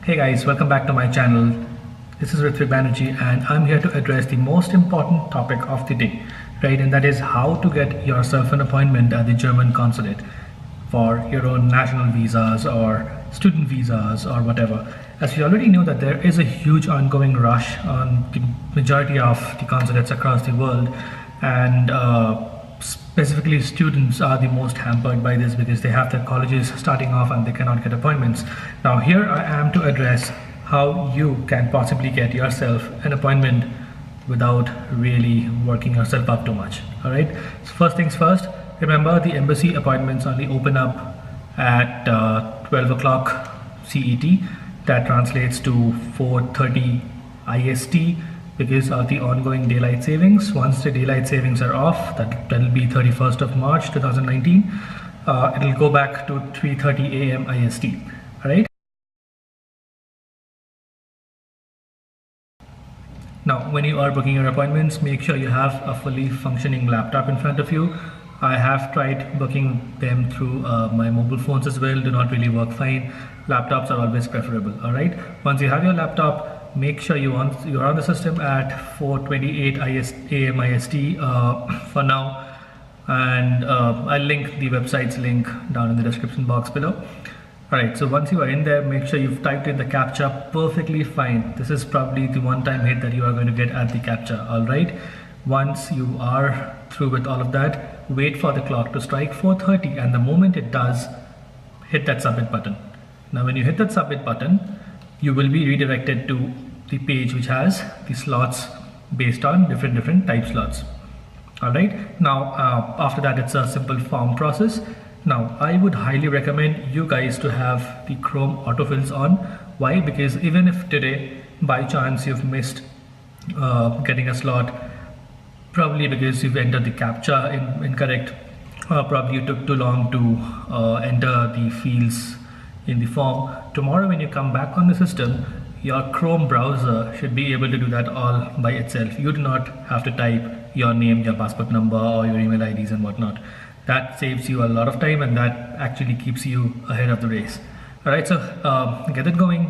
Hey guys, welcome back to my channel. This is Ritwik Banerjee and I'm here to address the most important topic of the day, right? And that is how to get yourself an appointment at the German consulate for your own national visas or student visas or whatever. As we already know that there is a huge ongoing rush on the majority of the consulates across the world, and specifically students are the most hampered by this because they have their colleges starting off and they cannot get appointments. Now here I am to address how you can possibly get yourself an appointment without really working yourself up too much. All right, so first things first, remember the embassy appointments only open up at 12 o'clock CET. That translates to 4:30 IST because of the ongoing daylight savings. Once the daylight savings are off, that'll be 31st of March 2019, it'll go back to 3:30 AM IST. All right. Now, when you are booking your appointments, make sure you have a fully functioning laptop in front of you. I have tried booking them through my mobile phones as well. Do not really work fine. Laptops are always preferable. All right. Once you have your laptop, make sure you're on the system at 4:28 AM IST for now, and I'll link the website's link down in the description box below. Alright, so once you are in there, make sure you've typed in the CAPTCHA perfectly fine. This is probably the one-time hit that you are going to get at the CAPTCHA. Alright, once you are through with all of that, wait for the clock to strike 4:30, and the moment it does, hit that submit button. Now when you hit that submit button, you will be redirected to the page which has the slots based on different type slots. All right, now after that it's a simple form process. Now I would highly recommend you guys to have the Chrome autofills on. Why? Because even if today by chance you've missed getting a slot, probably because you've entered the CAPTCHA incorrect, probably you took too long to enter the fields in the form, tomorrow when you come back on the system, your Chrome browser should be able to do that all by itself. You do not have to type your name, your passport number, or your email IDs and whatnot. That saves you a lot of time, and that actually keeps you ahead of the race. Alright, so get it going.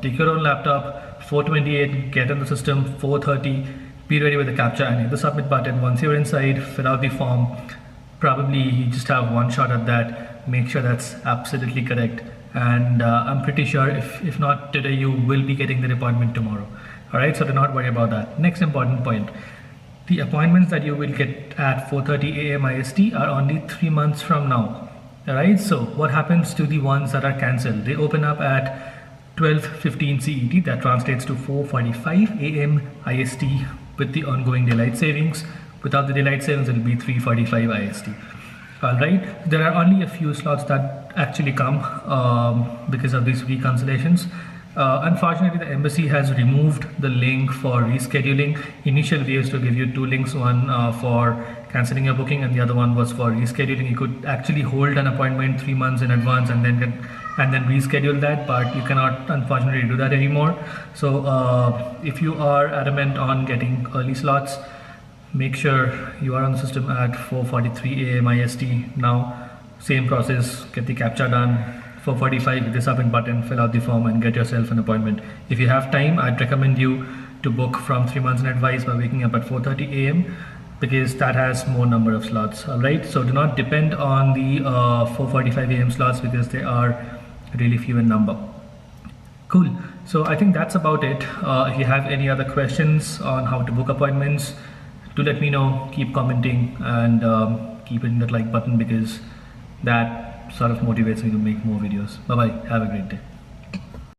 Take your own laptop, 4:28, get in the system, 4:30, be ready with the CAPTCHA and hit the submit button. Once you're inside, fill out the form. Probably you just have one shot at that. Make sure that's absolutely correct, and I'm pretty sure if not today, you will be getting the appointment tomorrow. Alright, so do not worry about that. Next important point, the appointments that you will get at 4:30 AM IST are only 3 months from now. Alright, so what happens to the ones that are cancelled? They open up at 12:15 CET, that translates to 4:45 AM IST with the ongoing daylight savings. Without the daylight savings, it will be 3:45 IST. Alright, there are only a few slots that actually come because of these recancellations. Unfortunately, the embassy has removed the link for rescheduling. Initially, they used to give you 2 links, one for cancelling your booking and the other one was for rescheduling. You could actually hold an appointment 3 months in advance and then reschedule that, but you cannot unfortunately do that anymore. So if you are adamant on getting early slots, make sure you are on the system at 4:43 AM IST. Now, same process, get the CAPTCHA done, 4:45 with the submit button, fill out the form and get yourself an appointment. If you have time, I'd recommend you to book from 3 months in advance by waking up at 4:30 AM because that has more number of slots. Alright, so do not depend on the 4:45 AM slots because they are really few in number. Cool, so I think that's about it. If you have any other questions on how to book appointments, do let me know. Keep commenting and keep hitting that like button because that sort of motivates me to make more videos. Bye bye, have a great day.